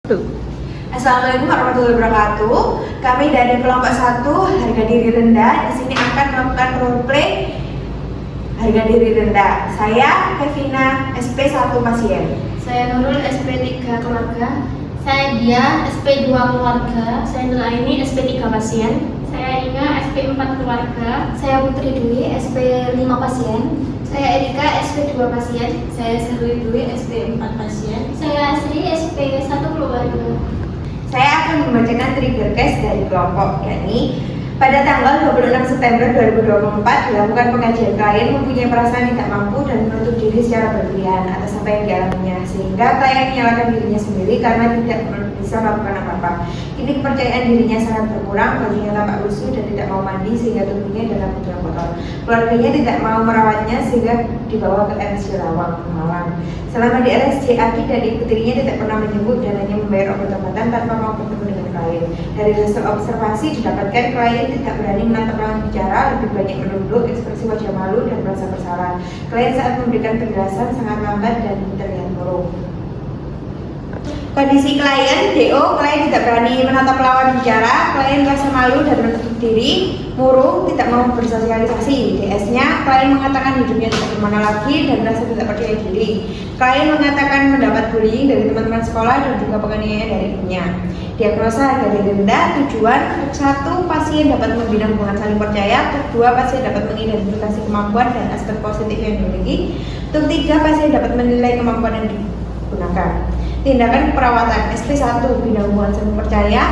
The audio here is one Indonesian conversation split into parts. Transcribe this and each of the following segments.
Tuh. Assalamualaikum warahmatullahi wabarakatuh. Kami dari kelompok 1 harga diri rendah di sini akan melakukan roleplay harga diri rendah. Saya Kevina, SP1 pasien. Saya Nurul, SP3 keluarga. Saya Dia, SP2 keluarga. Saya Nuraini, SP3 pasien. Saya Inga, SP4 keluarga. Saya Putri Dwi, SP5 pasien. Saya Erika, SP2 pasien. Saya Serwi Dwi, SP4 pasien. Saya Asri, SP1 keluarga. Saya akan membacakan trigger case dari kelompok, yakni pada tanggal 26 September 2024 dilakukan pengajian. Klien mempunyai perasaan tidak mampu dan menutup diri secara berlebihan atas apa yang dialaminya, sehingga klien menyalahkan dirinya sendiri karena tidak bisa melakukan apa-apa. Kini kepercayaan dirinya sangat berkurang, bajunya tampak lusuh dan tidak mau mandi sehingga tubuhnya dalam bentuk kotor. Keluarganya tidak mau merawatnya sehingga dibawa ke RSJ Malang. Selama di RSJ, Adi dan ibu tirinya tidak pernah menyebut dan hanya membayar obat-obatan tanpa mau bertemu dengan klien. Dari hasil observasi didapatkan klien tidak berani menatap lawan bicara, lebih banyak menunduk, ekspresi wajah malu dan merasa bersalah. Klien saat memberikan penjelasan sangat lambat dan terlihat murung. Kondisi klien, DO, klien tidak berani menatap lawan bicara, klien merasa malu dan menutup diri, murung, tidak mau bersosialisasi. DS-nya, klien mengatakan hidupnya tidak kemana lagi dan merasa tidak percaya diri. Klien mengatakan mendapat bullying dari teman-teman sekolah dan juga penganiayaan dari ibunya. Diagnosa harga diri rendah, tujuan 1. Pasien dapat membina hubungan saling percaya. 2. Pasien dapat mengidentifikasi kemampuan dan aspek positif yang dimiliki. 3. Pasien dapat menilai kemampuan yang digunakan. Tindakan perawatan SP1 bina hubungan saling percaya.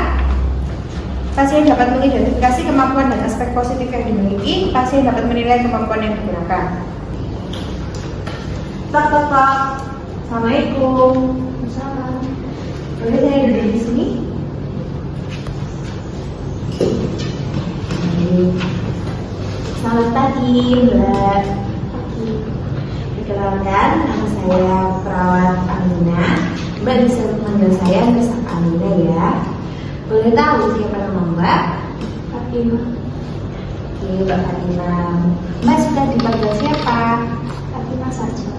Pasien dapat mengidentifikasi kemampuan dan aspek positif yang dimiliki. Pasien dapat menilai kemampuan yang digunakan. Tok. Assalamualaikum. Salam. Boleh saya duduk di sini? Selamat pagi, Mbak. Pagi. Perkenalkan, nama saya perawat Amina. Mbak bisa memanggil saya Miss Amina ya. Boleh tahu siapa nama Mbak? Fatima. Oke, Mbak Fatima. Mbak sudah dipanggil siapa? Fatima saja.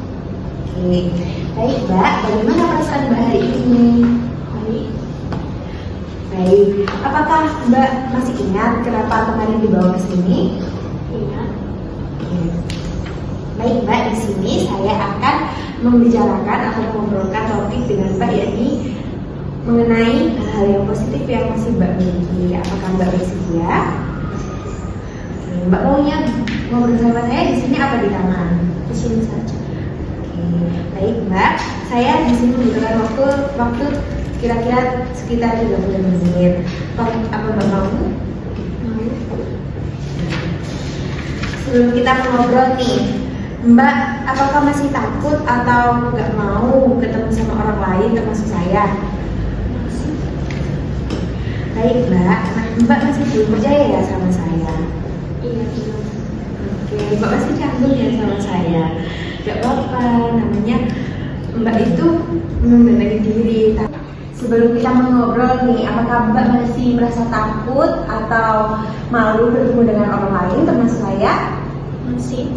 Oke, baik Mbak. Bagaimana perasaan Mbak hari ini? Baik. Baik. Apakah Mbak masih ingat kenapa kemarin dibawa ke sini? Ingat. Oke. Baik Mbak, di sini saya akan membicarakan atau mengobrolkan topik dengan Mbak, yakni mengenai hal yang positif yang masih Mbak miliki. Apakah Mbak bersedia? Oke, Mbak maunya ngobrol sama saya di sini apa di taman? Di sini saja. Oke, baik Mbak. Saya di sini membutuhkan waktu kira-kira sekitar 30 menit. Apa Mbak mau? Sebelum kita mengobrol nih, Mbak, apakah masih takut atau nggak mau ketemu sama orang lain termasuk saya? Baik Mbak, Mbak masih belum percaya ya sama saya? Iya, belum. Oke, Mbak masih canggung ya sama saya? Gak apa-apa, namanya Mbak itu membenahi diri. Sebelum kita mengobrol nih, apakah Mbak masih merasa takut atau malu bertemu dengan orang lain termasuk saya? Masih.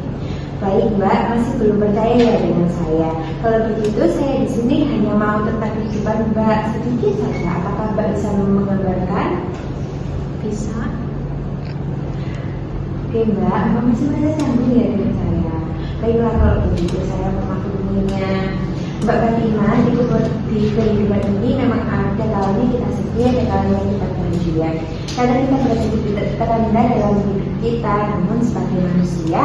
Baik Mbak, masih belum percaya ya dengan saya. Kalau begitu saya di sini hanya mau tentang kehidupan Mbak sedikit saja. Apakah Mbak bisa menggambarkan? Bisa. Oke Mbak, Mbak masih merasa canggung ya dengan saya. Baiklah kalau begitu saya memakluminya. Mbak Fatima, di kehidupan ini memang ada kalanya kita sedih, ada kalanya kita bahagia. Karena kita berada di titik terendah dalam hidup kita, namun sebagai manusia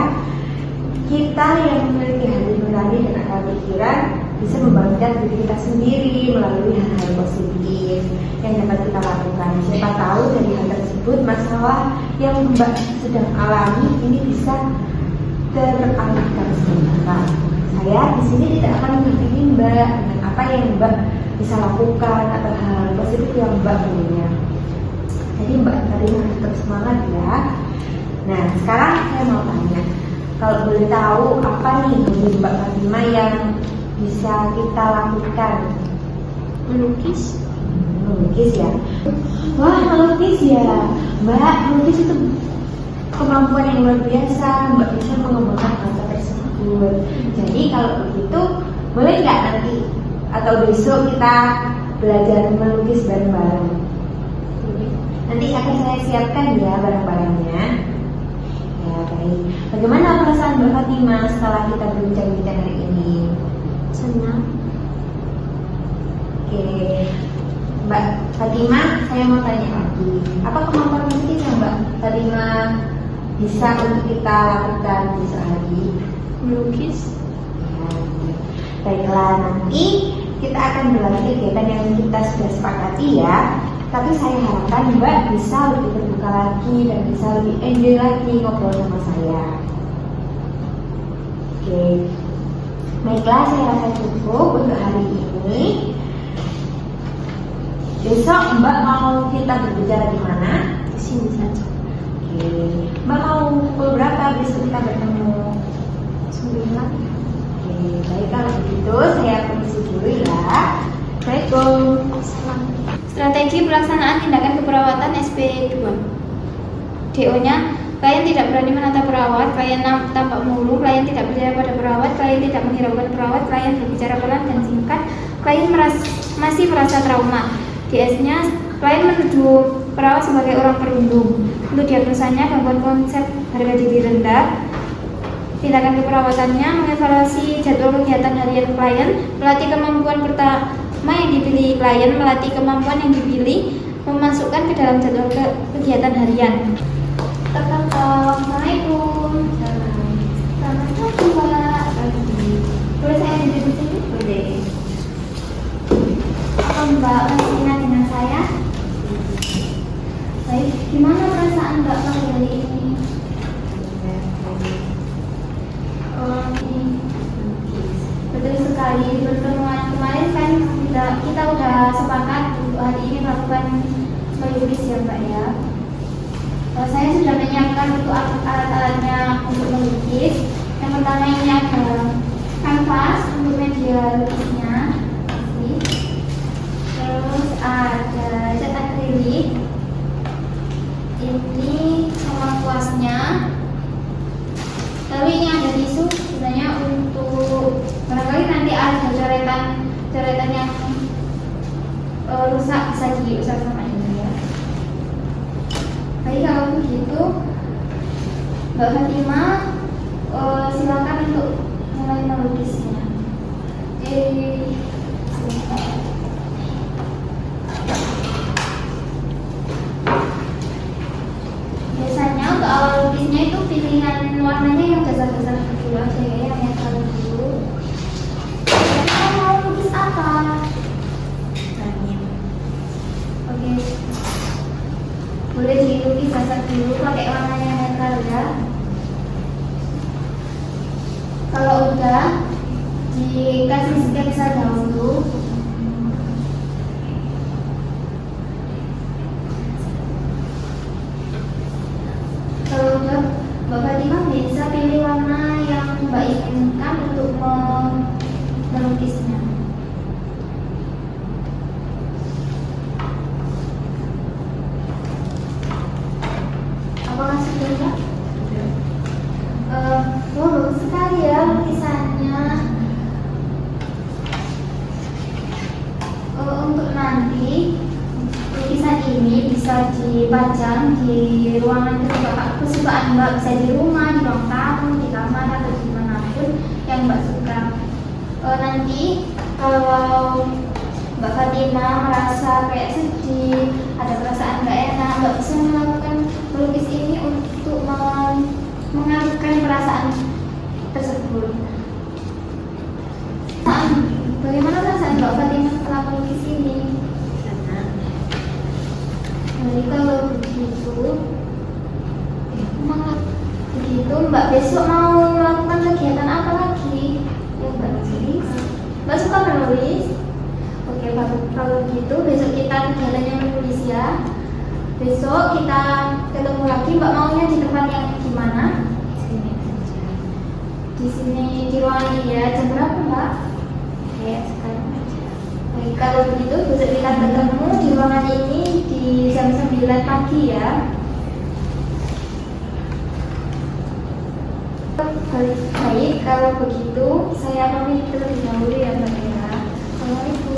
kita yang memiliki hati nurani dan akal pikiran bisa membangkitkan diri kita sendiri melalui hal-hal positif yang dapat kita lakukan. Siapa tahu dari hal tersebut masalah yang Mbak sedang alami ini bisa teralihkan sementara. Saya di sini tidak akan menghakimi Mbak dengan apa yang Mbak bisa lakukan atau hal positif yang Mbak punya. Jadi Mbak Fatima tetap semangat ya. Nah sekarang saya mau tanya, kalau boleh tahu apa nih hobi Mbak Fatima yang bisa kita lakukan? Melukis. Melukis ya. Wah melukis ya. Mbak, melukis itu kemampuan yang luar biasa. Mbak bisa mengembangkan bahasa tersebut. Jadi kalau begitu boleh nggak nanti atau besok kita belajar melukis bareng-bareng. Nanti akan saya siapkan ya barang-barangnya. Ya baik. Bagaimana perasaan Mbak Fatima setelah kita berbincang-bincang hari ini? Senang. Oke, Mbak Fatima, saya mau tanya lagi. Apa kemampuan melukis yang Mbak Fatima bisa untuk kita lakukan di sehari? Melukis. Ya, baiklah, nanti kita akan berlanjut kegiatan yang kita sudah sepakati ya. Tapi saya harapkan Mbak bisa lebih terbuka lagi dan bisa lebih enjoy lagi ngobrol sama saya. Oke, baiklah, saya rasa cukup untuk hari ini. Besok Mbak mau kita berbicara di mana? Di sini saja. Oke, Mbak mau pukul berapa besok kita bertemu? 9. Oke, baik kalau begitu saya permisi dulu ya. Assalamualaikum. Strategi pelaksanaan tindakan keperawatan SP2. DO-nya, klien tidak berani menatap perawat, klien tampak mulu, klien tidak percaya pada perawat, klien tidak menghiraukan perawat, klien berbicara pelan dan singkat, klien masih merasa trauma. DS-nya, klien menuduh perawat sebagai orang perundung. Untuk diagnosanya, gangguan konsep harga diri rendah. Tindakan keperawatannya, mengevaluasi jadwal kegiatan harian klien, melatih kemampuan pertama yang dipilih klien, melatih kemampuan yang dipilih, memasukkan ke dalam jadwal kegiatan harian. Assalamualaikum. Selamat pagi, Mbak. Boleh saya duduk di sini? Boleh. Apa Mbak masih ingat dengan saya? Baik, gimana perasaan Mbak pada hari ini? Betul sekali, di pertemuan kemarin kan kita udah sepakat untuk hari ini melakukan melukis ya Mbak ya. Saya sudah menyiapkan untuk alat-alatnya untuk melukis. Yang pertama ini ada kanvas untuk media lukisnya, terus ada cat akrilik, ini sama kuasnya. Lalu ini ada tisu, sebenarnya untuk barangkali nanti ada coretan yang rusak bisa diusap sama ini ya. Baik kalau begitu, Mbak Fatima silakan untuk mulai melukisnya. Biasanya untuk awal lukisnya itu pilihan warnanya yang dasar-dasar dulu aja ya, yang netral dulu. Kita mau lukis apa? Angin. Oke. Boleh dilukis dasar dulu pakai warna yang netral ya. Kalau udah dikasih sketsa dahulu. Kalau udah Mbak Fatima bisa pilih warna yang Mbak inginkan untuk melukisnya. Apakah sudah Mbak? Wah bagus sekali ya lukisannya. Untuk nanti lukisan ini bisa dipajang di ruangan kesukaan Mbak, bisa di rumah, di ruang tamu, di kamar atau dimanapun yang Mbak suka. Nanti kalau Mbak Fatima merasa kayak sedih, ada perasaan nggak enak, Mbak bisa melakukan melukis ini untuk mengalihkan perasaan tersebut. Bagaimana perasaan Mbak Fatima setelah melukis ini? Jadi kalau begitu Mbak besok mau melakukan kegiatan apa lagi? Ya Mbak nulis. Mbak suka menulis? Oke, kalau gitu besok kita kegiatannya menulis ya. Besok kita ketemu lagi. Mbak maunya di tempat yang gimana? Sini aja. Di sini di ruangan ini ya. Jam berapa Mbak? Oke, sekarang aja. Baik, kalau begitu besok kita ketemu di ruangan ini di jam 9 pagi ya. Baik, kalau begitu saya pamit terlebih dahulu ya Mbak ya. Assalamualaikum.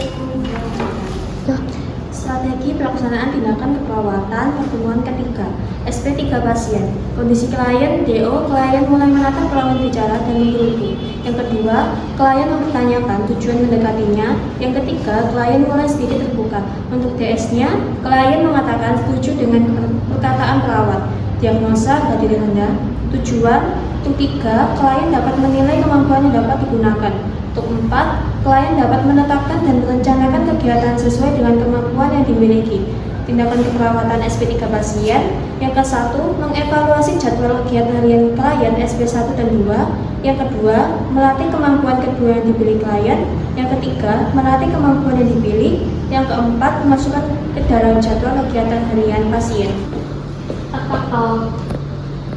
Strategi pelaksanaan tindakan keperawatan pertemuan ketiga, SP3 pasien. Kondisi klien, DO, klien mulai menatap lawan bicara dan menggerutu. Yang kedua, klien mempertanyakan tujuan mendekatinya. Yang ketiga, klien mulai sedikit terbuka. Untuk DS-nya, klien mengatakan setuju dengan perkataan perawat. Diagnosa berdiri rendah. Tujuan, untuk 3, klien dapat menilai kemampuan yang dapat digunakan. Untuk 4, klien dapat menetapkan dan merencanakan kegiatan sesuai dengan kemampuan yang dimiliki. Tindakan keperawatan SP3 pasien. Yang ke-1, mengevaluasi jadwal kegiatan harian klien SP1 dan 2. Yang kedua, melatih kemampuan kedua yang dipilih klien. Yang ketiga, melatih kemampuan yang dipilih. Yang keempat, memasukkan ke dalam jadwal kegiatan harian pasien.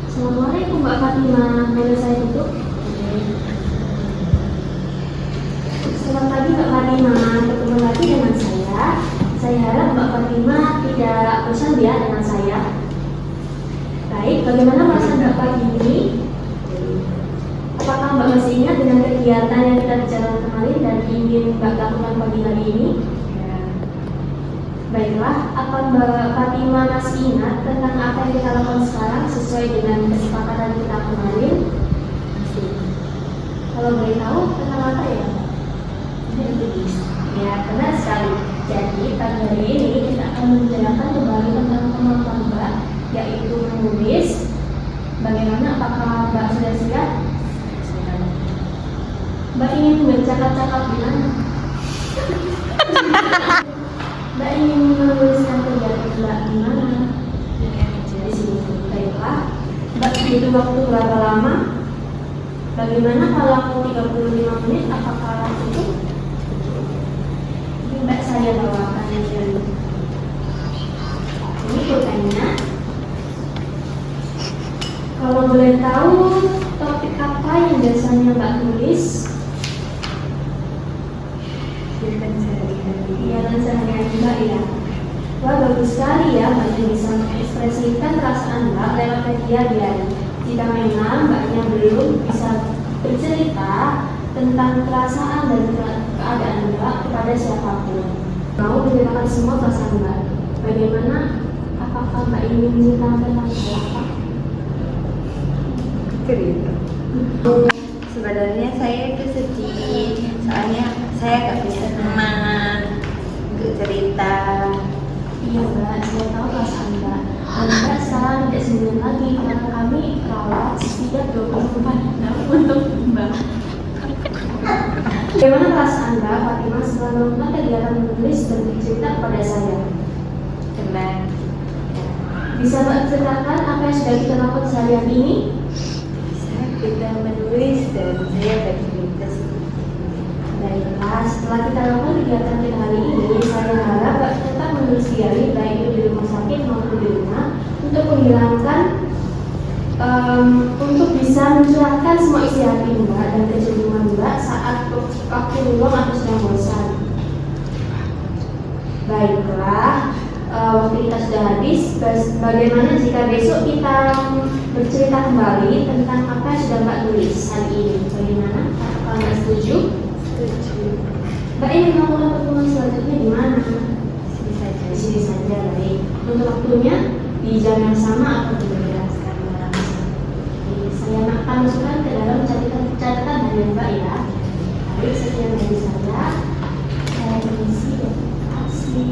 Assalamualaikum Mbak Fatima, boleh saya duduk? Selamat pagi Mbak Fatima, bertemu lagi dengan saya. Saya harap Mbak Fatima tidak bosan ya dengan saya. Baik, bagaimana perasaan Mbak pagi ini? Apakah Mbak masih ingat dengan kegiatan yang kita bicarakan kemarin dan ingin Mbak lakukan pagi hari ini? Baiklah, apa Mbak Fatima masih ingat tentang apa yang kita lakukan sekarang sesuai dengan kesepakatan kita kemarin? Kalau boleh tahu tentang apa ya? Ya, benar sekali. Jadi, pagi hari ini kita akan menjelaskan kembali tentang kemampuan Mbak, yaitu menulis. Bagaimana, apakah Mbak sudah siap? Mbak ingin bercakap-cakap di mana? Mbak ingin menuliskan kegiatan Mbak di mana? Di sini. Baiklah. Mbak butuh waktu berapa lama? Bagaimana kalau 35 menit? Apakah cukup? Ini Mbak saya bawakan ini. Ini pulpennya. Kalau boleh tahu topik apa yang biasanya Mbak tulis? Kegiatan sehari-hari Mbak ya. Wah, bagus sekali ya Mbak yang bisa mengekspresikan perasaan Mbak lewat media diari. Jika memang Mbaknya belum bisa bercerita tentang perasaan dan keadaan Mbak kepada siapapun, mau menceritakan semua perasaan Mbak. Bagaimana? Apakah Mbak ingin menceritakan tentang apa? Cerita. Sebenarnya saya itu sedih, soalnya saya gak bisa teman untuk cerita. Iya Mbak, saya tahu perasaan Mbak. Dan Mbak sekarang tidak sendirian lagi karena kami rawat setiap 24 jam untuk Mbak. Bagaimana perasaan Mbak Fatima setelah melakukan kegiatan menulis dan bercerita kepada saya? Tenang. Bisa Mbak ceritakan apa yang sudah kita lakukan sehari-hari ini? Bisa kita menulis dan saya bercerita sedikit. Baiklah, setelah kita lakukan kegiatan kita hari ini, saya harap Mbak tetap menulis diary baik itu di rumah sakit maupun di rumah untuk menghilangkan, untuk bisa mencurahkan semua isi hati Mbak dan kejenuhan Mbak saat waktu luang atau sedang bosan. Baiklah, waktu kita sudah habis. Bagaimana jika besok kita bercerita kembali tentang apa yang sudah Mbak tulis hari ini? Bagaimana? Apakah Mbak setuju? Mbak ingin melakukan pertemuan selanjutnya di mana? Di sini saja, baik. Untuk waktunya di jam yang sama atau berbeda sekarang? Saya akan masukkan ke dalam catatan dari Mbak ya. Baik, sekian dari saya. Saya permisi dan kasih.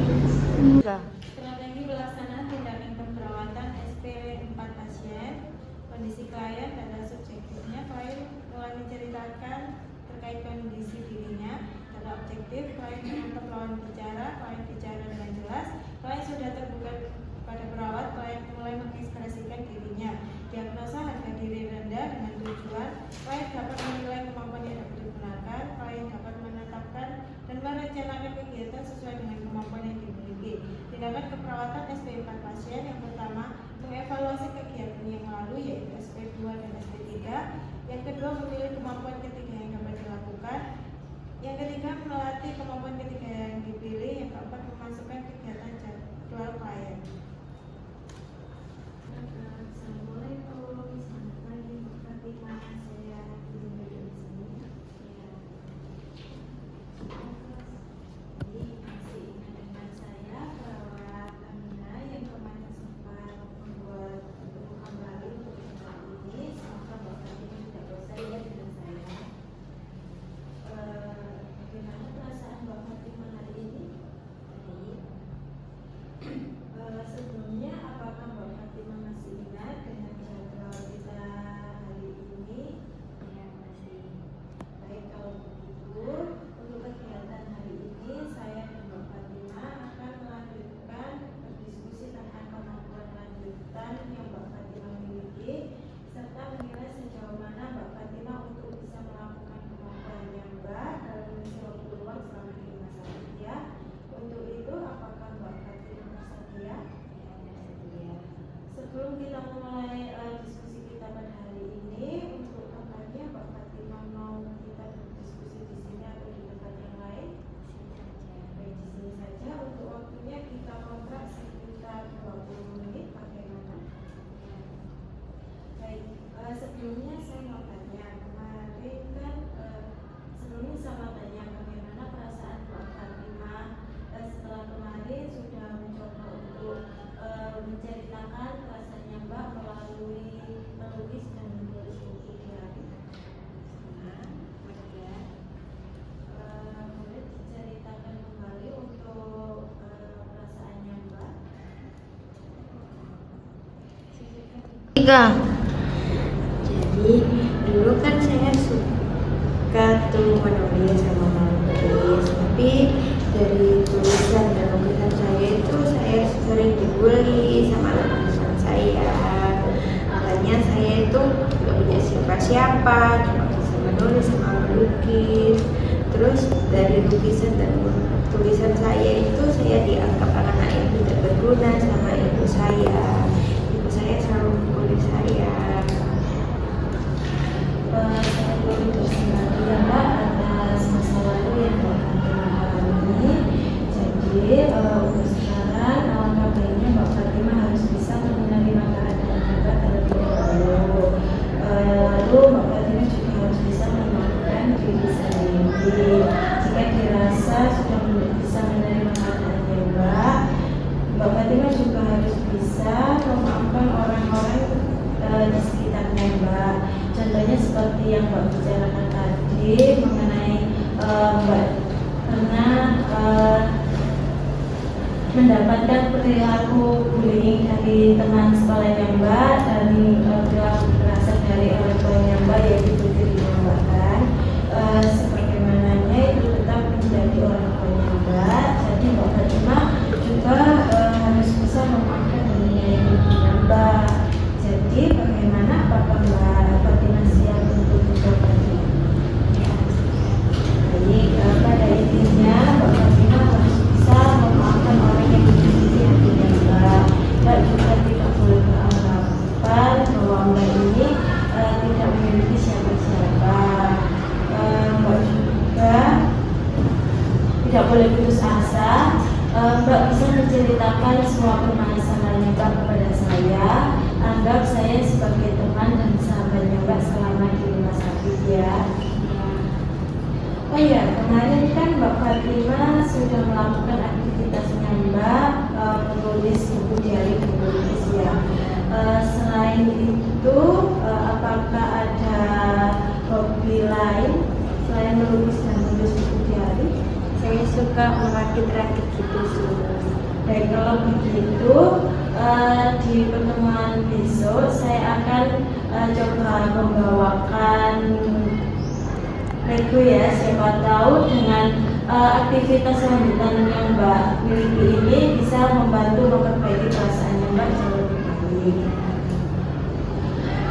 Strategi pelaksanaan tindakan keperawatan SP4 pasien. Kondisi klien pada subjektifnya, klien mulai menceritakan terkait kondisi dirinya. Pada objektif, klien menatap lawan bicara, klien bicara dengan jelas, klien sudah terbuka pada perawat, klien mulai mengekspresikan dirinya. Diagnosa harga diri rendah dengan tujuan, klien dapat menilai kemampuan yang dapat digunakan, klien dapat menetapkan dan merencanakan kegiatan sesuai dengan kemampuan yang dimiliki. Tindakan keperawatan SP4 pasien. Yang pertama, mengevaluasi kegiatan yang lalu yaitu SP2 dan SP3. Yang kedua, memilih kemampuan ketiga yang dapat dilakukan. Yang ketiga, melatih kemampuan ketiga yang dipilih. Yang keempat, memasukkan kegiatan jadwal klien. Assalamualaikum, selamat pagi Mbak Fatima. Saya izin duduk di sini. Jadi masih ingat dengan saya Enggak. Jadi dulu kan saya suka tuh menulis sama menulis, tapi dari tulisan dan lukisan saya itu saya sering dibully sama teman-teman saya. Makanya saya itu gak punya siapa-siapa, cuma bisa menulis sama melukis. Terus dari lukisan dan tulisan saya itu saya dianggap anak-anak yang tidak berguna sama ibu saya. Ibu saya selalu membuli saya. Saya boleh bersembahkan ya Mbak atas masa lalu yang Mbak Fatimah alami. Jadi untuk sekarang alangkah baiknya Mbak Fatimah harus bisa menerima keadaan Mbak terlebih dahulu. Lalu Mbak Fatimah juga harus bisa memaafkan diri sendiri. Jika dirasa sudah bisa menerima keadaannya Mbak Fatimah juga harus bisa memaafkan orang-orang di sekitarnya Mbak. Contohnya seperti yang Mbak bicarakan tadi mengenai Mbak pernah mendapatkan perilaku bullying dari teman sekolahnya Mbak dan perilaku kekerasan dari orang tuanya Mbak, yaitu dirinya Mbak kan. Sebagaimananya itu tetap menjadi orang tuanya Mbak. Jadi Mbak Fatimah juga harus bisa memaafkan dirinya Mbak. Jadi bagaimana apakah Mbak Fatimah siap untuk berbagi? Baik, pada intinya Mbak Fatimah harus bisa memaafkan orang yang menyakiti hatinya Mbak. Mbak juga tidak boleh beranggapan bahwa Mbak ini tidak memiliki siapa-siapa. Mbak juga tidak boleh putus asa. Mbak bisa menceritakan semua permasalahannya Mbak kepada saya. Anggap saya sebagai teman dan sahabatnya Mbak selama di rumah sakit ya. Oh iya, kemarin kan Mbak Fatimah sudah melakukan aktivitasnya Mbak, menulis buku diari menulis ya. Selain itu, apakah ada hobi lain selain melukis dan menulis buku diari? Saya suka merakit-rakit gitu sih. Baik, kalau begitu di pertemuan besok saya akan coba membawakan Lego ya. Siapa tahu dengan aktivitas lanjutan yang Mbak miliki ini bisa membantu memperbaiki perasaannya Mbak jauh lebih baik.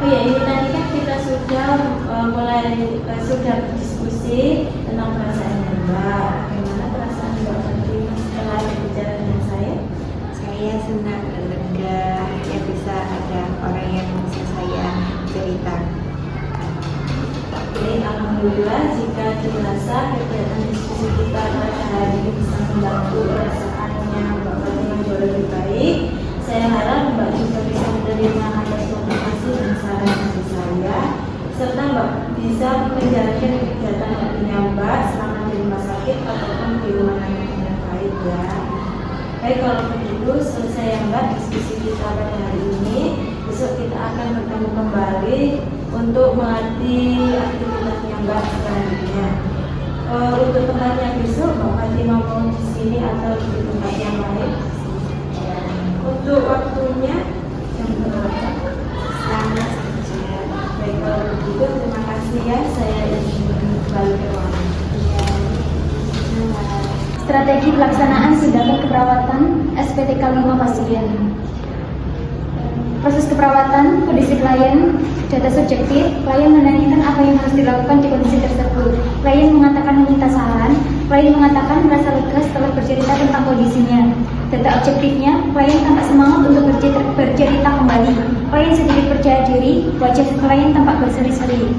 Oh ya, ini tadi kan kita sudah sudah berdiskusi tentang perasaannya Mbak. Bagaimana perasaan Mbak Fatimah setelah berbicara dengan saya? Saya senang dan lega ya bisa ada orang yang bisa saya cerita. Oke, alhamdulillah jika dirasa kegiatan diskusi kita pada hari ini bisa membantu perasaannya Mbak Fatimah jauh lebih baik. Saya harap Mbak juga bisa menerima atas motivasi dan saran dari saya, serta Mbak bisa menjalankan kegiatan lainnya Mbak selama di rumah sakit ataupun di rumah yang baik ya. Baik, kalau begitu selesai ya Mbak diskusi kita pada hari ini. Besok kita akan bertemu kembali untuk melatih aktivitasnya Mbak selanjutnya. Untuk tempatnya besok Mbak Fatimah mau di sini atau di tempat yang lain? Untuk waktunya jam berapa? Sama saja. Baik, kalau begitu terima kasih ya. Saya ingin kembali ke ruangan. Strategi pelaksanaan tindakan keperawatan SPTK 5 pasien. Proses keperawatan, kondisi klien, data subjektif, klien menanyakan apa yang harus dilakukan di kondisi tersebut. Klien mengatakan meminta saran, klien mengatakan merasa lega setelah bercerita tentang kondisinya. Data objektifnya, klien tampak semangat untuk bercerita kembali. Klien sedikit percaya diri, wajah klien tampak berseri-seri.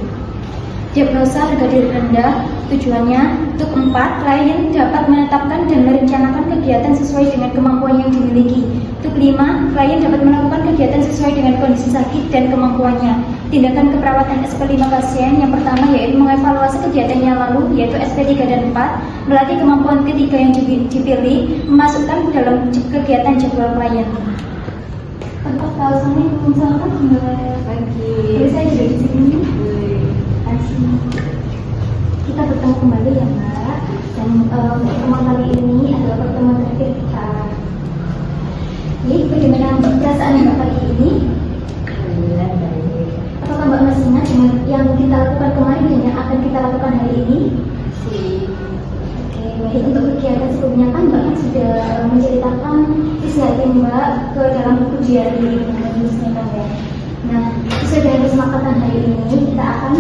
Diagnosa harga diri rendah, tujuannya untuk 4, klien dapat menetapkan dan merencanakan kegiatan sesuai dengan kemampuan yang dimiliki. Untuk 5, klien dapat melakukan kegiatan sesuai dengan kondisi sakit dan kemampuannya. Tindakan keperawatan SP5 pasien yang pertama yaitu mengevaluasi kegiatan yang lalu, yaitu SP3 dan 4, melatih kemampuan ketiga yang dipilih, memasukkan dalam kegiatan jadwal klien. Tempat kami mengusahakan Pagi. Jadi saya juga di sini. Kita bertemu kembali ya Mbak. Dan pertemuan kali ini adalah pertemuan terakhir kita. Jadi bagaimana perasaan Mbak pagi ini? Alhamdulillah yang kita lakukan kemarin dan yang akan kita lakukan hari ini? Oke, baik. Untuk kegiatan sebelumnya kan Mbak kan sudah menceritakan isi hati Mbak ke dalam buku diary menulisnya kan ya. Nah, sesuai dengan kesepakatan hari ini kita akan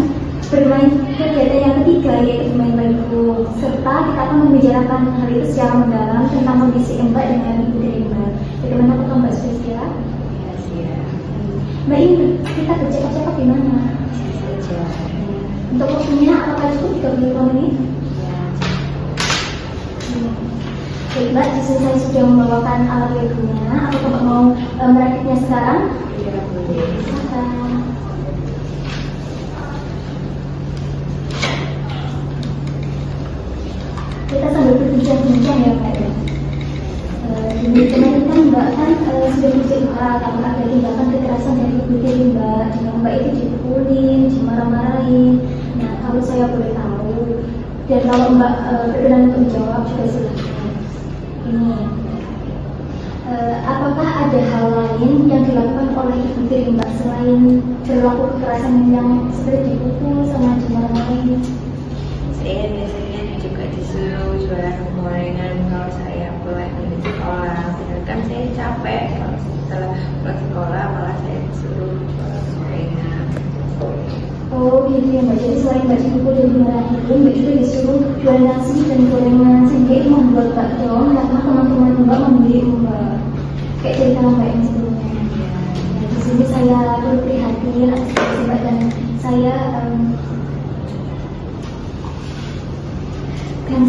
bermain kegiatan yang ketiga, yaitu bermain Lego, serta kita akan membicarakan hal itu secara mendalam tentang kondisi Mbak dengan ibu dari Mbak. Bagaimana apakah Mbak sudah siap? Ya, siap. Mbak ini kita bercakap-cakap di mana? Saja. Untuk waktunya apakah cukup 35 menit? Ya. Baik Mbak, jika saya sudah membawakan alat Legonya, apakah Mbak mau merakitnya sekarang? Ya, boleh. Silakan. Kita sambil berbincang-bincang ya Mbak ya. Di kemarin kan Mbak kan sudah bercerita tentang ada tindakan kekerasan dari ibu tiri Mbak. Dengan Mbak itu dipukulin, dimarah-marahin. Nah, kalau saya boleh tahu dan kalau Mbak berkenan untuk menjawab juga silakan. Ini, apakah ada hal lain yang dilakukan oleh ibu tiri Mbak selain berlaku kekerasan yang seperti dipukul sama dimarah-marahin? Saya biasanya juga disuruh jualan gorengan kalau saya pulang dari sekolah. Sedangkan saya capek kalau setelah pulang sekolah malah saya disuruh jualan gorengan. Oh gitu ya Mbak, jadi selain Mbak dipukul dan dimarahin, Mbak juga disuruh jualan nasi dan gorengan sehingga itu membuat Mbak down karena teman-teman Mbak membeli Mbak. Kayak cerita Mbak yang sebelumnya. Nah, di sini saya turut prihatin atas kondisi Mbak dan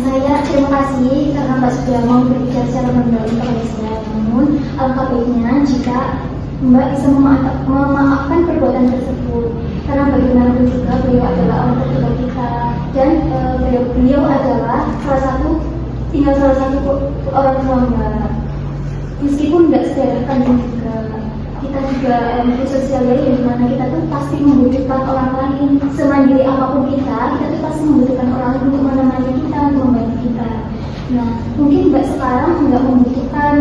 saya terima kasih karena Mbak sudah mau berbicara secara mendalam kepada saya. Namun alangkah baiknya jika Mbak bisa memaafkan perbuatan tersebut, karena bagaimanapun juga beliau adalah orang tertua kita dan beliau adalah tinggal salah satu orang tua Mbak. Meskipun tidak secara kandung juga, kita juga hidup sosial dari dimana kita tuh pasti membutuhkan orang lain. Semandiri apapun kita tuh pasti membutuhkan orang lain untuk menemani kita, untuk membantu kita. Nah, mungkin Mbak sekarang nggak membutuhkan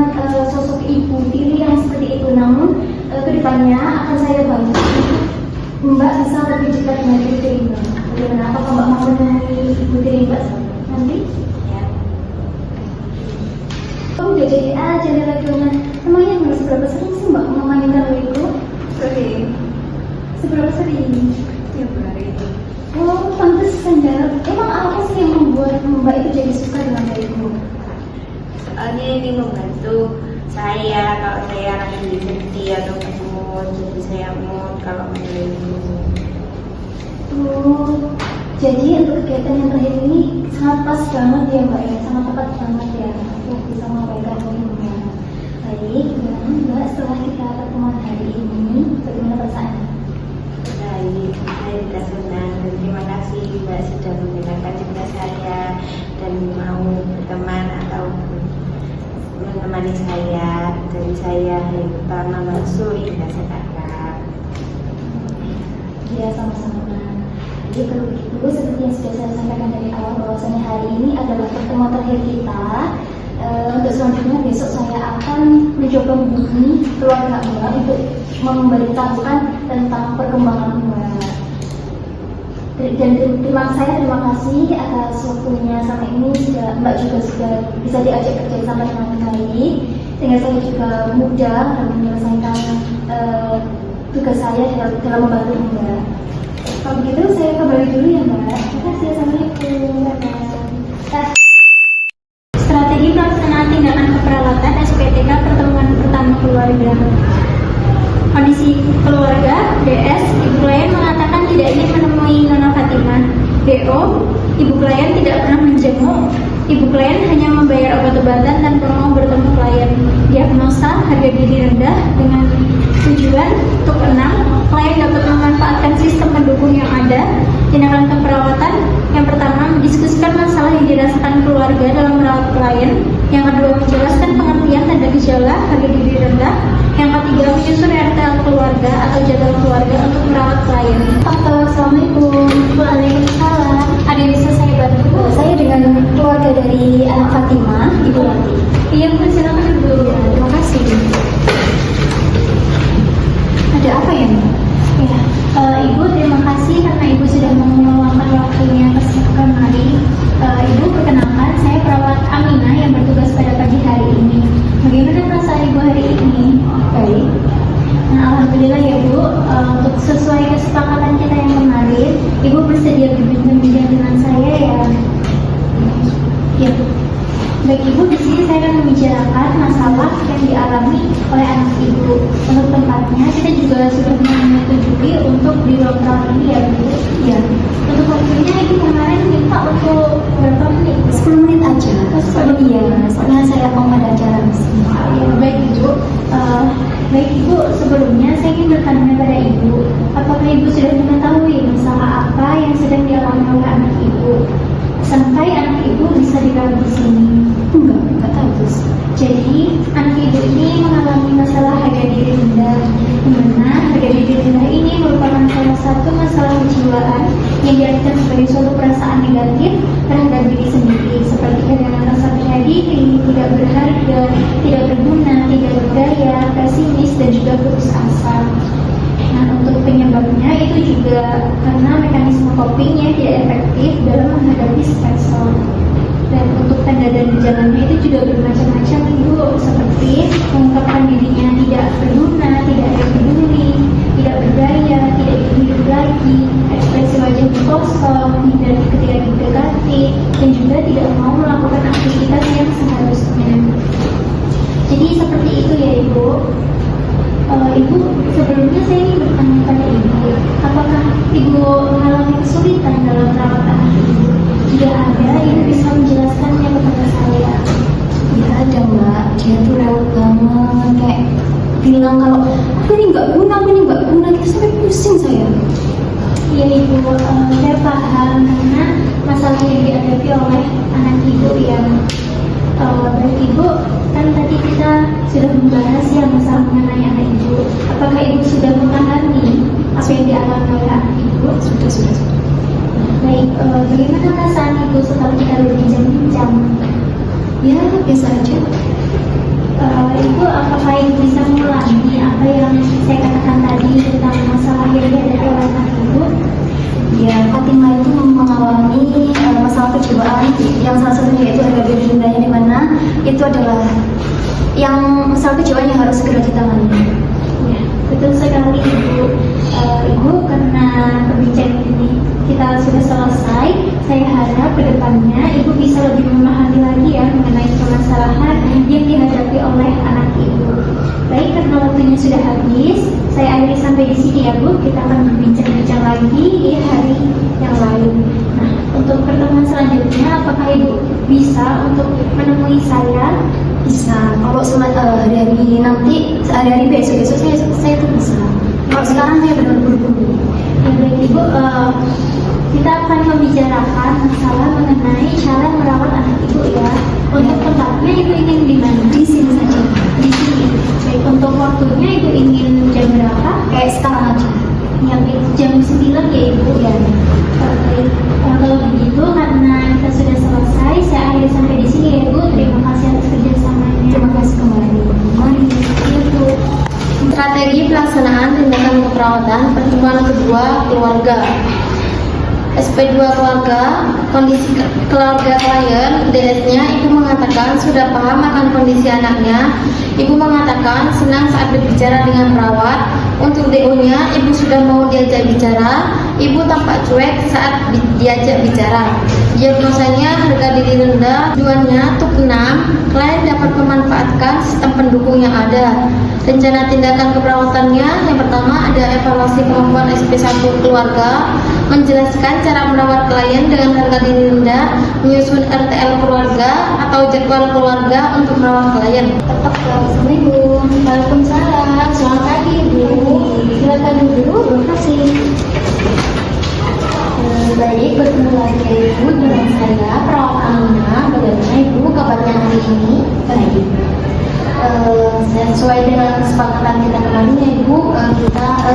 sosok ibu tiri yang seperti itu, namun kedepannya akan saya bantu Mbak bisa lebih dekat dengan ibu tiri Mbak. Bagaimana? Apakah Mbak mau menemani ibu tiri Mbak nanti? Ya. Kamu udah jadi aja nih Legonya. Emangnya Mbak seberapa sering sih Mbak memainkan Lego? Sering. Seberapa sering? Tiap hari. Oh, pantesan ya. Emang apa sih yang membuat Mbak itu jadi suka dengan Lego? Soalnya ini membantu saya kalau saya lagi sedih atau mood, jadi saya mood kalau main Lego. Oh, jadi untuk kegiatan yang terakhir ini sangat pas banget ya Mbak ya, sangat tepat banget ya untuk bisa mengabaikan Legonya. Baik, gimana Mbak setelah kita pertemuan hari ini, bagaimana perasaannya? Baik, saya sudah senang dan terima kasih Mbak sudah mendengarkan cerita saya dan mau berteman atau menemani saya dari saya yang pertama Mbak Suri dan sekarang. Ya, sama-sama. Jadi kalau begitu, seperti yang sudah saya sampaikan dari awal bahwasanya hari ini adalah pertemuan terakhir kita. Untuk selanjutnya besok saya akan mencoba menghubungi keluarga Mbak untuk memberitahukan tentang perkembangan Mbak. Dan terima kasih atas waktunya sampai ini Mbak juga sudah bisa diajak kerja sama dengan baik, sehingga saya juga mudah dalam menyelesaikan tugas saya dalam membantu Mbak. Kalau begitu saya kembali dulu ya Mbak. Terima kasih. Assalamualaikum. Strategi pelaksanaan tindakan keperawatan SPTK pertemuan pertama keluarga. Kondisi keluarga, DS, ibu klien mengatakan tidak ingin menemui Nona Fatimah. DO, ibu klien tidak pernah menjenguk. Ibu klien hanya membayar obat-obatan tanpa mau bertemu klien. Diagnosa harga diri rendah dengan tujuan untuk klien dapat memanfaatkan sistem pendukung yang ada. Tindakan keperawatan yang pertama mendiskusikan masalah yang dirasakan keluarga dalam merawat klien. Yang kedua menjelaskan pengertian tanda gejala harga diri rendah. Yang ketiga menyusun RTL keluarga atau jadwal keluarga untuk merawat klien. Assalamualaikum. Waalaikumsalam. Ada yang bisa saya bantu? Saya dengan keluarga dari anak Fatimah, Ibu Rati. Iya, Bu, silakan Ibu. Terima kasih. Ada apa ya, Mbak? Ya, Ibu terima kasih karena Ibu berbincang dengan saya ya. Ya. Baik Ibu, di sini saya akan membicarakan masalah yang dialami oleh anak Ibu. Untuk tempatnya kita juga sudah menyetujui untuk di ruang rawat ini ya Bu. Ya. Untuk waktunya Ibu kemarin minta untuk berapa menit? 10 menit aja. Iya. Soalnya saya mau ada acara di sini. Ya, baik Ibu. Baik Ibu, sebelumnya saya ingin bertanya pada Ibu, apakah Ibu sudah mengetahui masalah apa yang sedang dialami oleh anak Ibu sampai anak Ibu bisa dirawat di sini? Enggak tahu terus. Jadi anak Ibu ini mengalami masalah harga diri rendah, di mana harga diri rendah ini merupakan salah satu masalah kejiwaan yang diartikan sebagai suatu perasaan negatif terhadap diri sendiri, seperti kehilangan rasa percaya diri, tidak berharga, tidak berguna, tidak berdaya, pesimis, dan juga putus asa. Nah, untuk penyebabnya itu juga karena mekanisme coping yang tidak efektif dalam menghadapi stresor. Dan untuk tanda dan gejalanya itu juga bermacam-macam Ibu, seperti mengungkapkan dirinya tidak berguna, tidak ada yang peduli, tidak berdaya, tidak ingin hidup lagi, ekspresi wajah kosong, hindari ketika didekati, dan juga tidak mau melakukan aktivitas yang seharusnya. Jadi seperti itu ya Ibu. Ibu, sebelumnya saya ingin bertanya pada Ibu, apakah Ibu mengalami kesulitan dalam merawat anak Ibu? Jika ada, Ibu bisa menjelaskannya kepada saya. Ya ada Mbak, dia tuh rewel banget, kayak bilang kalau aku ini nggak guna, gitu sampai pusing saya. Iya Ibu, saya paham karena masalah yang dihadapi oleh anak Ibu yang baik Ibu, kan tadi kita sudah membahas ya masalah mengenai anak Ibu. Apakah Ibu sudah memahami apa yang dialami oleh anak Ibu? Sudah. Baik, bagaimana perasaan Ibu setelah kita berbincang-bincang? Ya biasa aja. Ibu, apakah Ibu bisa mengulangi apa yang saya katakan tadi tentang masalah yang dihadapi oleh anak Ibu? Ya, Fatimah itu mengalami masalah kejiwaan yang salah satunya yaitu harga diri rendahnya, di mana itu adalah yang masalah kejiwaan yang harus segera ditangani. Ya, betul sekali Ibu. Ibu, karena perbincangan ini kita sudah selesai, saya harap ke depannya Ibu bisa lebih memahami lagi ya mengenai permasalahan yang dihadapi oleh anak Ibu. Baik, karena waktunya sudah habis, saya akhiri sampai di sini ya Bu. Kita akan berbincang-bincang lagi di hari yang lain. Nah, untuk pertemuan selanjutnya, apakah Ibu bisa untuk menemui saya? Bisa. Kalau hari-hari nanti, hari-hari besok saya tuh bisa. Kalau sekarang saya benar-benar buru-buru. Ya, baik Ibu, kita akan membicarakan masalah mengenai cara merawat anak Ibu ya. Untuk tempatnya Ibu ingin di mana? Di sini saja. Di sini. Baik, untuk waktunya Ibu ingin jam berapa? Kayak sekarang aja. Ya, baik, jam 9 ya Ibu ya. Baik, kalau begitu karena kita sudah selesai, saya akhiri sampai di sini ya Ibu. Terima kasih atas kerjasamanya. Terima kasih kembali. Mari, Ibu. Strategi pelaksanaan tindakan keperawatan pertemuan kedua keluarga. SP2 keluarga, kondisi keluarga klien, DS-nya Ibu mengatakan sudah paham akan kondisi anaknya. Ibu mengatakan senang saat berbicara dengan perawat. Untuk DO-nya Ibu sudah mau diajak bicara. Ibu tampak cuek saat diajak bicara. Diagnosanya harga diri rendah, tujuannya TUP 6. Klien dapat memanfaatkan sistem pendukung yang ada. Rencana tindakan keperawatannya yang pertama ada evaluasi kemampuan SP1 keluarga, menjelaskan cara merawat klien dengan harga diri rendah, menyusun RTL keluarga atau jadwal keluarga untuk merawat klien. Assalamualaikum. Waalaikumsalam. Selamat pagi Ibu. Silakan dulu. Terima kasih. Baik, bertemu lagi Ibu dengan saya, perawat Amina. Bagaimana Ibu kabarnya hari ini? Baik. Sesuai dengan kesepakatan kita kemarin ya Ibu,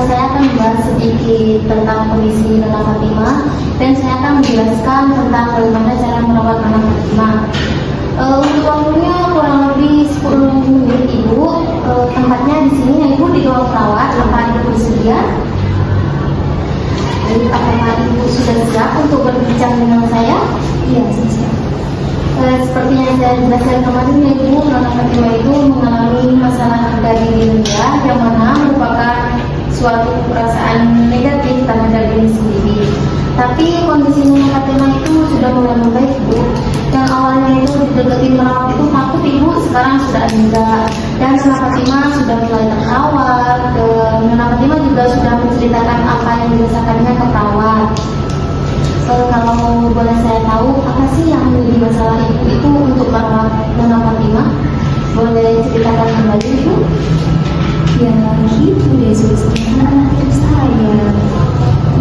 saya akan membahas sedikit tentang kondisi Nona Fatimah dan saya akan menjelaskan tentang bagaimana cara merawat anak Fatimah. Untuk waktunya kurang lebih 10 menit Ibu. Tempatnya di sini ya Ibu, di ruang perawat. Apakah Ibu bersedia? Jadi apakah Ibu sudah siap untuk berbincang dengan saya? Iya, siap. Seperti yang saya jelaskan kemarin ya Ibu, Nona Fatimah itu mengalami masalah harga diri rendah yang mana merupakan suatu perasaan negatif terhadap diri sendiri. Tapi kondisi Nona Fatimah itu sudah mulai membaik, Bu. Yang awalnya itu dideketin merawat itu takut Ibu, sekarang sudah enggak. Dan Nona Fatimah sudah mulai terawat. Nona Fatimah juga sudah menceritakan apa yang dirasakannya ke perawat. Kalau boleh saya tahu, apa sih yang menjadi masalah Ibu itu untuk merawat Nona Fatimah? Boleh ceritakan kembali, Ibu? Ya gitu deh, sebenarnya anak itu saya.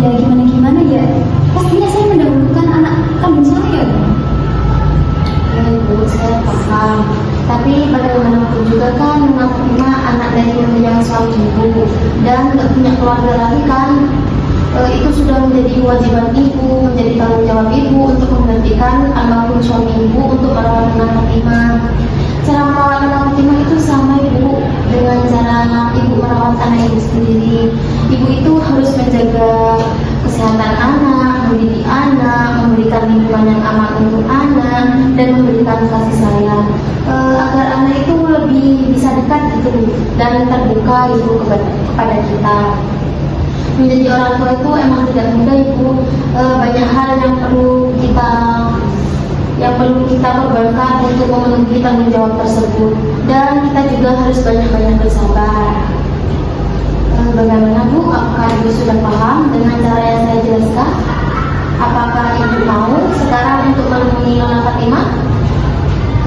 Ya gimana ya, pastinya saya mendahulukan anak kandung saya. Ya Ibu, saya paham. Tapi bagaimanapun juga kan Nona Fatimah anak dari mendiang suami Ibu dan nggak punya keluarga lagi kan. Itu sudah menjadi kewajiban Ibu, menjadi tanggung jawab Ibu untuk menggantikan almarhum suami Ibu untuk merawat Nona Fatimah. Cara merawat Nona Fatimah itu sama Ibu dengan cara Ibu merawat anak Ibu sendiri. Ibu itu harus menjaga kesehatan anak, mendidik anak, memberikan lingkungan yang aman untuk anak, dan memberikan kasih sayang agar anak itu lebih bisa dekat gitu dan terbuka Ibu kepada kita. Menjadi orang tua itu emang tidak mudah Ibu. Banyak hal yang perlu kita korbankan untuk memenuhi tanggung jawab tersebut, dan kita juga harus banyak-banyak bersabar. Bagaimana Bu? Apakah Ibu sudah paham dengan cara yang saya jelaskan? Apakah Ibu mau sekarang untuk menemui Nona Fatimah?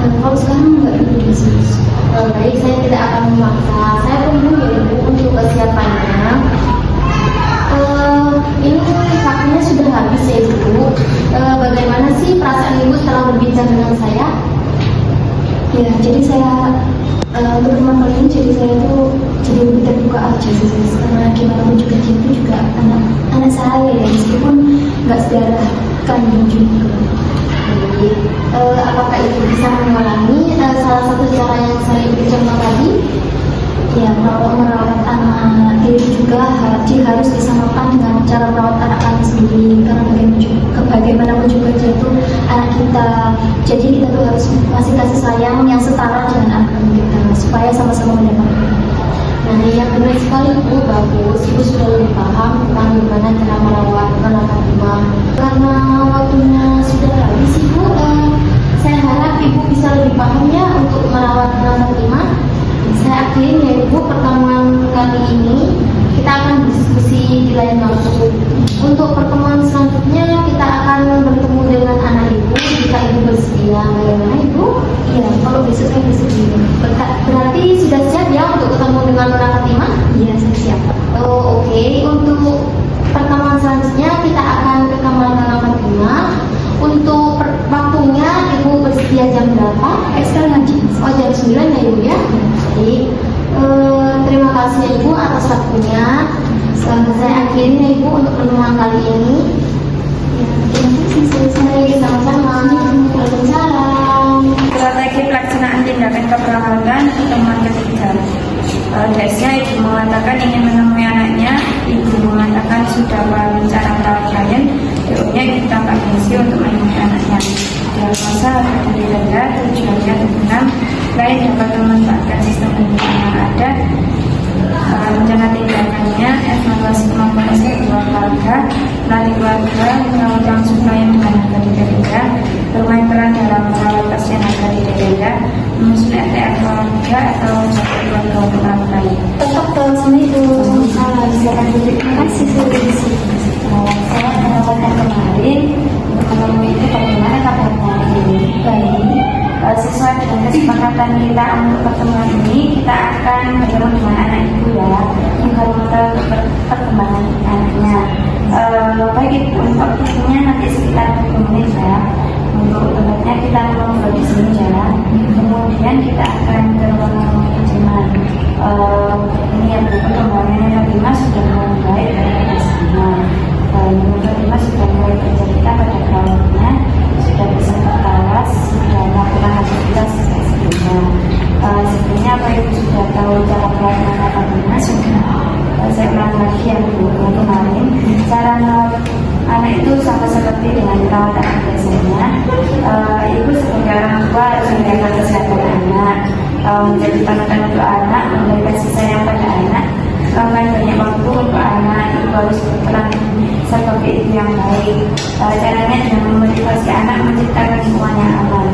Kalau sekarang nggak dulu di sini. Baik, saya tidak akan memaksa. Saya tunggu ya Ibu untuk kesiapannya. Ini waktunya sudah habis ya Ibu. Bagaimana sih perasaan Ibu setelah berbincang dengan saya? Ya, jadi saya untuk pertama kali ini jadi saya tuh jadi lebih terbuka aja sih, karena gimana pun juga dia itu juga anak saya ya, meskipun nggak sedarah kandung juga. Jadi, apakah Ibu bisa mengulangi salah satu cara yang saya Ibu contoh tadi? Ya, merawat anak itu juga dia harus disamakan dengan cara merawat anak kami sendiri, karena bagaimanapun juga dia itu anak kita. Jadi kita tuh harus masih kasih sayang yang setara dengan anak kita supaya sama-sama mendapatkan. Nah, yang benar sekali Ibu, bagus. Ibu sudah lebih paham tentang bagaimana cara merawat Nona Fatimah. Karena waktunya sudah habis Ibu, saya harap Ibu bisa lebih paham ya untuk merawat Nona Fatimah. Saya akhirin ya Ibu pertemuan kali ini. Kita akan diskusi di lain waktu. Untuk pertemuan selanjutnya kita akan bertemu dengan anak Ibu jika Ibu bersedia. Bagaimana Ibu? Iya, kalau besok saya bersedia. Berarti sudah siap ya untuk ketemu dengan Nona Fatimah? Iya, saya siap. Oh, oke. Untuk pertemuan selanjutnya kita akan ke kamar Nona Fatimah. Untuk waktunya Ibu bersedia jam berapa? Sekarang ngaji. Oh, jam 9 ya Ibu ya? Baik. Terima kasih Ibu atas waktunya. Saya akhiri ya Ibu untuk pertemuan kali ini. Terima kasih, selesai. Sama-sama. Waalaikumsalam. Strategi pelaksanaan tindakan keperawatan pertemuan ketiga. Biasanya Ibu mengatakan ingin menemui anaknya, Ibu mengatakan sudah paham cara merawat klien, DO-nya Ibu tampak gengsi untuk menemui anaknya. Diagnosa atau didenda tujuannya dengan klien dapat memanfaatkan sistem pendidikan yang ada. Rencana tindakannya, evaluasi kemampuan seksual keluarga, melatih keluarga, merawat langsung klien dengan harga denda, bermain peran dalam merawat pasien harga denda, menyusun RTR keluarga atau menjaga keluarga untuk merawat klien. Tetap Assalamualaikum. Terima kasih sudah di sini. Saya mendapatkan kemarin untuk menemui itu bagaimana kabarnya ini? Baik. Sesuai dengan kesepakatan kita untuk pertemuan ini, kita akan bertemu dengan anak Ibu ya, menghargai perkembangan anaknya. Baik Ibu, untuk waktunya nanti sekitar 20 menit ya. Untuk tempatnya kita ngobrol di sini ya. Kemudian kita akan ke ruang pinjaman. Ini ya Bu, perkembangannya Fatimah sudah mulai baik dari sebelumnya. Fatimah sudah mulai kerja kita pada perawatnya, sudah bisa berkelas, sudah melakukan aktivitas seperti sebelumnya. Sebelumnya apa Ibu sudah tahu cara perawatan Fatimah? Sudah. Saya ulang lagi ya Bu, kemarin cara merawat anak itu sama seperti dengan merawat anak biasanya. Ibu sebagai orang tua harus menjaga kesehatan anak, menjadi panutan untuk anak, memberikan kasih sayang pada anak, banyak waktu untuk anak. Ibu harus berperan seperti itu yang baik. Caranya dengan memotivasi anak menciptakan semuanya alam.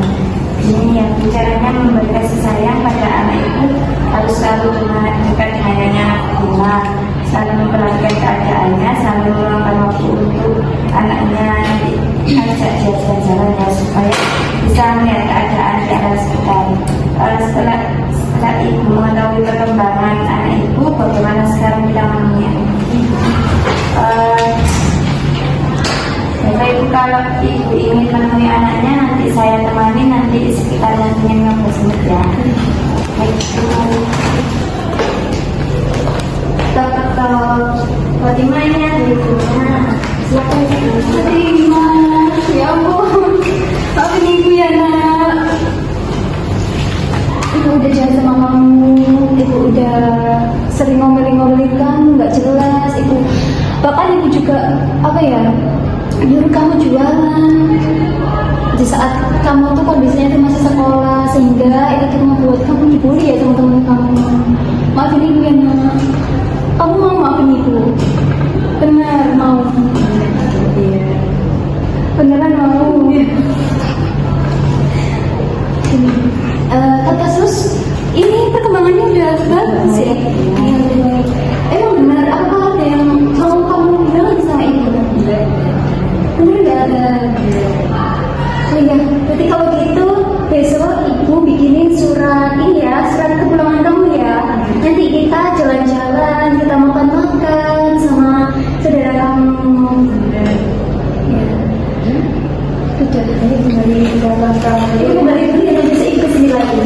Ini yang caranya memberi kasih sayang pada anak itu harus selalu dekat dengannya Fatimah, selalu memperhatikan keadaannya, selalu meluangkan waktu untuk anaknya, nanti ajak dia jalan-jalan ya supaya bisa melihat keadaan di arah sekitar. Setelah ibu mengetahui perkembangan anak ibu, bagaimana sekarang kita menemui Bapak Ibu, kalau ibu ingin menemui anaknya, nanti saya temani, nanti di sekitar nantinya 15 menit ya. Baik, dapat Fatimah ini ada di rumah. Silakan Fatimah. Ya ampun, tapi ibu ya nak. Ibu udah jalan sama kamu, ibu udah sering ngomel-ngomelin kamu, nggak jelas. Bahkan ibu juga nyuruh kamu jualan di saat kamu tuh kondisinya itu masih sekolah, sehingga itu tuh membuat kamu dibully ya teman-teman kamu. Maafin ibu ya nak. Kamu mau maafin ibu? Benar mau? Beneran mau? Kata Sus, ini perkembangannya udah bagus ya? Iya benar. Emang benar apa ada yang mau kamu bilang sama ibu? Bener nggak ada? Oh iya, berarti kalau gitu besok ibu bikinin surat ini ya, surat kepulangan kamu ya. Nanti kita jalan-jalan, kita makan-makan sama saudara kamu. Ya. Sudah, ini kembali ke dalam kamar. Ibu kembali dulu ya, nanti bisa ikut sini lagi.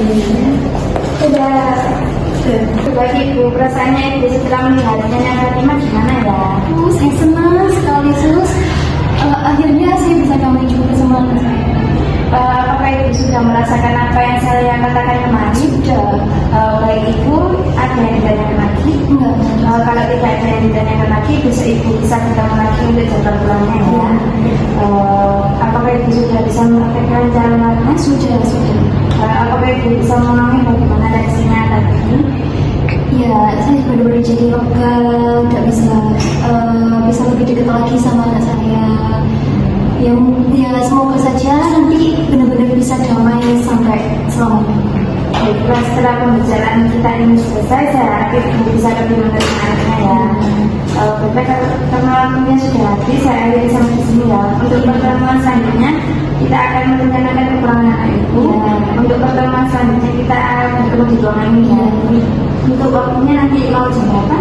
Sudah. Coba ibu, perasaannya ibu setelah melihatnya Fatimah gimana ya? Saya senang sekali Sus. Akhirnya saya bisa kembali juga bersama anak saya. Apakah ibu sudah merasakan apa yang saya katakan kemarin? Sudah. Baik ibu, ada yang ditanyakan lagi? Enggak. Kalau tidak ada yang ditanyakan lagi, bisa ibu bisa ketemu lagi untuk jadwal pulangnya ya. Apakah ibu sudah bisa mempraktekkan cara makannya? Sudah. Apakah ibu bisa memahami bagaimana reaksinya tadi? Ya, saya baru-baru jadi lega, tidak bisa lebih dekat lagi sama anak saya. Ya semoga saja nanti benar-benar bisa damai sampai selamanya. Baiklah, setelah pembicaraan kita ini selesai, saya harap ibu bisa lebih menerima anaknya ya. Bapak, karena waktunya sudah habis, saya akhiri sampai di sini ya. Untuk pertemuan selanjutnya kita akan merencanakan kepulangan anak ibu. Untuk pertemuan selanjutnya kita bertemu di ruangan ini ya. Untuk waktunya nanti mau jam berapa?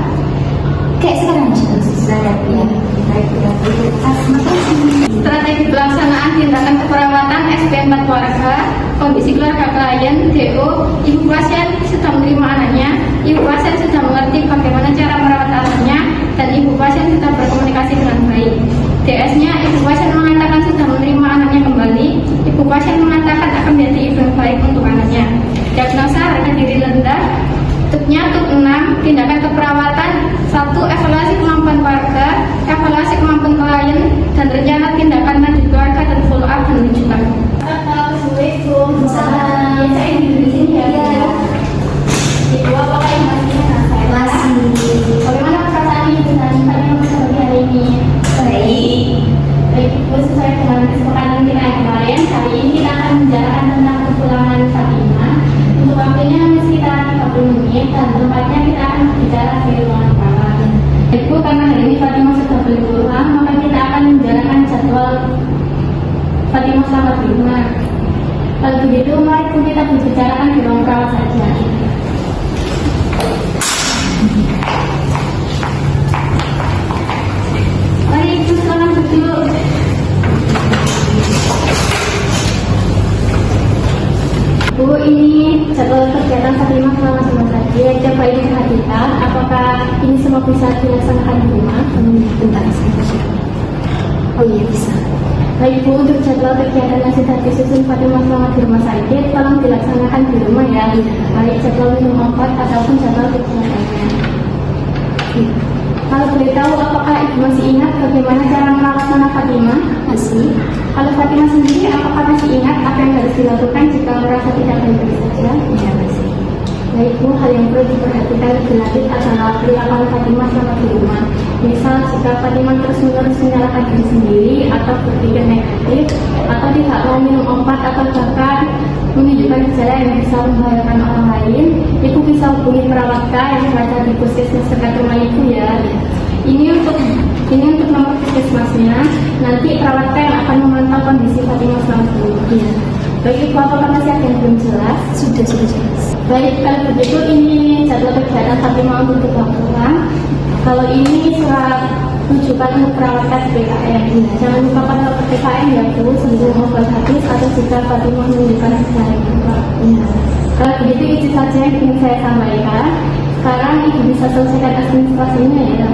Kayak sekarang aja. Sekarang ya. Baik, terima kasih. Strategi pelaksanaan tindakan keperawatan SP4 keluarga, kondisi keluarga klien, DO, ibu pasien sudah menerima anaknya, ibu pasien sudah mengerti bagaimana cara merawat anaknya, dan ibu pasien sudah berkomunikasi dengan baik. DS-nya, ibu pasien mengatakan sudah menerima anaknya kembali, ibu pasien mengatakan akan menjadi ibu yang baik untuk anaknya. Diagnosa harga diri rendah. Tutnya tut 6, tindakan keperawatan 1, evaluasi kemampuan keluarga, evaluasi kemampuan klien, dan rencana tindakan lanjut keluarga dan follow up dan rujukan. Assalamualaikum. Salam. Saya di sini ya. Ibu apakah informasinya saya? Masih. Bagaimana perasaan ibu dan kalian seperti hari ini? Baik ibu, sesuai dengan kesepakatan kita yang kemarin, hari ini kita akan membicarakan tentang kepulangan Fatimah. Untuk waktunya hanya sekitar 30 menit dan tempatnya kita akan bicara di ruangan perawat. Ibu, karena hari ini Fatimah sudah boleh pulang, maka kita akan menjalankan jadwal Fatimah selamat di rumah. Kalau begitu, mari kita membicarakan di ruang perawat saja. Mari ibu, selamat duduk. Bu, ini jadwal kegiatan Fatimah selama semua tadi. Coba ini perhatikan, apakah ini semua bisa dilaksanakan di rumah? Bentar, saya cek. Oh iya, bisa. Baik Bu, untuk jadwal kegiatan yang sudah disusun Fatimah selama di rumah sakit, tolong dilaksanakan di rumah ya. Baik jadwal minum obat ataupun jadwal kegiatannya. Kalau boleh tahu, apakah Ibu masih ingat bagaimana cara merawat anak Fatimah? Masih. Kalau Fatimah sendiri, apakah masih ingat apa yang harus dilakukan jika merasa tidak baik-baik saja? Ya, masih. Baik Bu, hal yang perlu diperhatikan lebih lanjut adalah perilaku Fatimah selama di rumah. Misal, jika Fatimah terus-menerus menyalahkan diri sendiri atau berpikir negatif, atau tidak mau minum obat atau bahkan menunjukkan gejala yang bisa membahayakan orang lain, Ibu bisa hubungi perawat K yang berada di puskesmas dekat rumah Ibu ya. Ini untuk nomor puskesmasnya. Nanti perawat K yang akan memantau kondisi Fatimah selama di rumah. Baik Ibu, apakah masih ada yang belum jelas? Sudah jelas. Baik, kalau begitu ini jadwal kegiatan Fatimah untuk pulang. Kalau ini surat rujukan untuk perawatan PKM. Jangan lupa pada PKM ya Bu, sebelum obat habis atau jika Fatimah menunjukkan gejala yang Kalau begitu itu saja yang ingin saya sampaikan. Sekarang Ibu bisa selesaikan administrasinya ya.